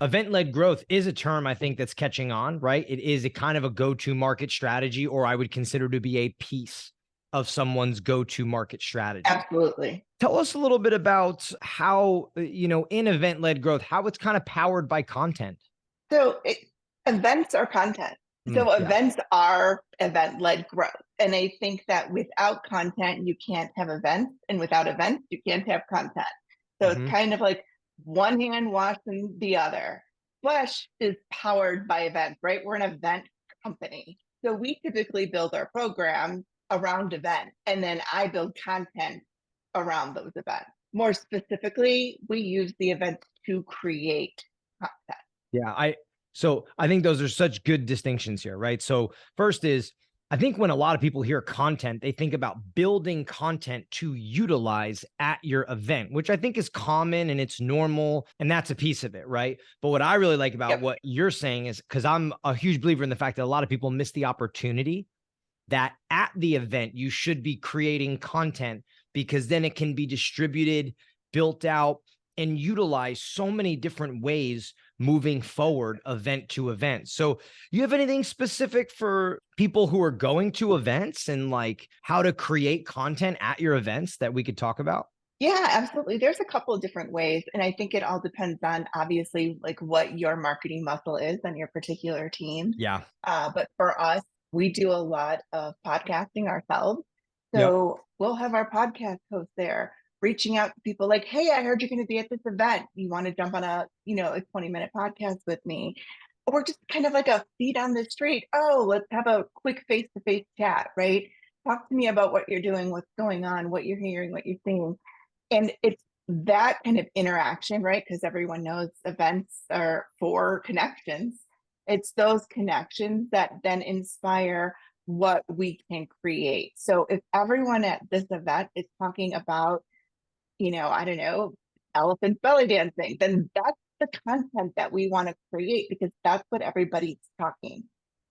Event-led growth is a term I think that's catching on, right? It is a kind of a go-to market strategy, or I would consider to be a piece of someone's go-to market strategy. Absolutely. Tell us a little bit about how, in event-led growth, how it's kind of powered by content. So events are content. So Yeah. events are event-led growth. And I think that without content, you can't have events. And without events, you can't have content. So it's Hmm. kind of like one hand washing the other. Flash is powered by events, right? We're an event company. So we typically build our programs around events. And then I build content around those events. More specifically, we use the events to create content. Yeah, so I think those are such good distinctions here, right? So first is, I think when a lot of people hear content, they think about building content to utilize at your event, which I think is common and it's normal, and that's a piece of it, right? But what I really like about Yep. what you're saying is, because I'm a huge believer in the fact that a lot of people miss the opportunity that at the event you should be creating content, because then it can be distributed, built out, and utilized so many different ways moving forward, event to event. So you have anything specific for people who are going to events and like how to create content at your events that we could talk about? Yeah, absolutely. There's a couple of different ways, and I think it all depends on obviously like what your marketing muscle is on your particular team. Yeah. But for us, we do a lot of podcasting ourselves. Yep. So we'll have our podcast host there reaching out to people like, "Hey, I heard you're going to be at this event. You want to jump on a 20-minute podcast with me?" Or just kind of like a feet on the street. Oh, let's have a quick face-to-face chat, right? Talk to me about what you're doing, what's going on, what you're hearing, what you're seeing. And it's that kind of interaction, right? Because everyone knows events are for connections. It's those connections that then inspire what we can create. So if everyone at this event is talking about, I don't know, elephant belly dancing, then that's the content that we want to create because that's what everybody's talking.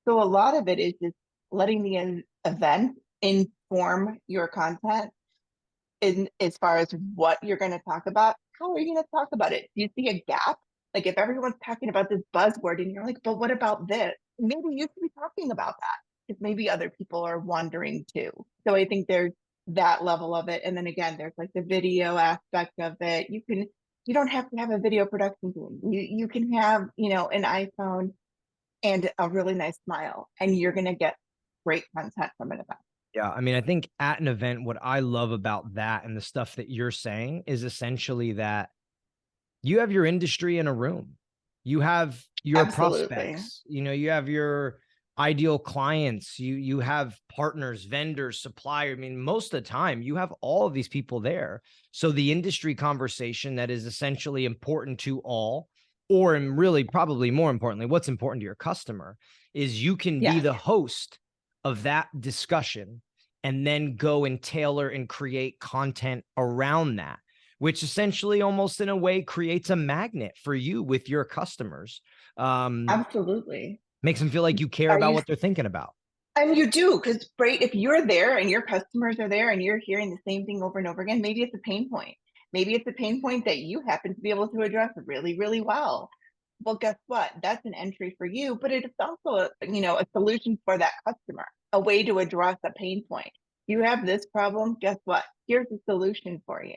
So a lot of it is just letting the event inform your content in as far as what you're going to talk about. How are you going to talk about it? Do you see a gap? Like if everyone's talking about this buzzword and you're like, but what about this? Maybe you should be talking about that because maybe other people are wondering too. So I think there's that level of it. And then again, there's like the video aspect of it. You don't have to have a video production team. You can have, an iPhone and a really nice smile and you're going to get great content from an event. Yeah, I mean, I think at an event, what I love about that and the stuff that you're saying is essentially that you have your industry in a room. You have your Absolutely. prospects, you have your ideal clients, you have partners, vendors, supplier. I mean, most of the time you have all of these people there. So the industry conversation that is essentially important to all, or and really probably more importantly, what's important to your customer is you can be Yes. the host of that discussion and then go and tailor and create content around that, which essentially almost in a way creates a magnet for you with your customers. Um, Absolutely. Makes them feel like you care Are about you what they're thinking about. and you do, because right, if you're there and your customers are there and you're hearing the same thing over and over again, maybe it's a pain point. Maybe it's a pain point that you happen to be able to address really, really well. Well, guess what? That's an entry for you, but it's also a solution for that customer, a way to address a pain point. You have this problem, guess what? Here's a solution for you.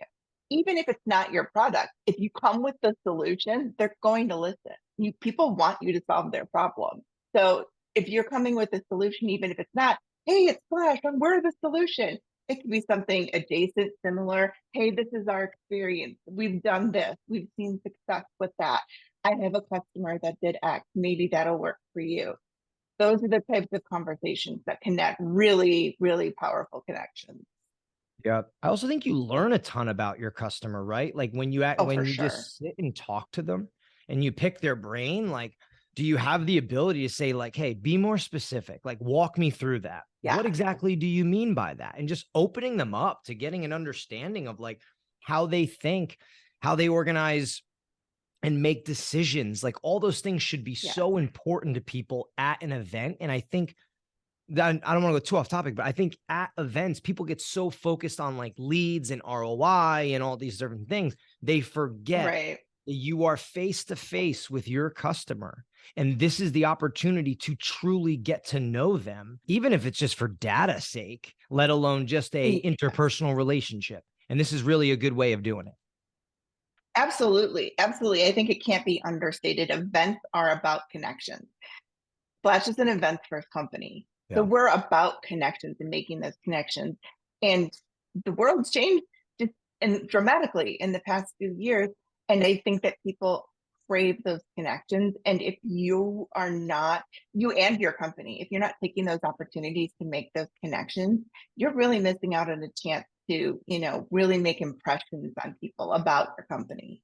Even if it's not your product, if you come with the solution, they're going to listen. People want you to solve their problem. So if you're coming with a solution, even if it's not, hey, it's Flash, and we're the solution. It could be something adjacent, similar. Hey, this is our experience. We've done this. We've seen success with that. I have a customer that did X. Maybe that'll work for you. Those are the types of conversations that connect really, really powerful connections. Yeah. I also think you learn a ton about your customer, right? Like Oh, for when you sure. just sit and talk to them and you pick their brain, like, do you have the ability to say, like, hey, be more specific, like walk me through that? What Yes. exactly do you mean by that? And just opening them up to getting an understanding of like how they think, how they organize and make decisions. Like all those things should be Yes. so important to people at an event. And I think that I don't want to go too off topic, but I think at events, people get so focused on like leads and ROI and all these different things, they forget Right. You are face to face with your customer. And this is the opportunity to truly get to know them, even if it's just for data sake, let alone just a interpersonal relationship. And this is really a good way of doing it. Absolutely. Absolutely. I think it can't be understated. Events are about connections. Flash is an events first company. So Yeah. we're about connections and making those connections. And the world's changed just and dramatically in the past few years. And I think that people crave those connections. And if you are not, you and your company, if you're not taking those opportunities to make those connections, you're really missing out on a chance to, really make impressions on people about your company.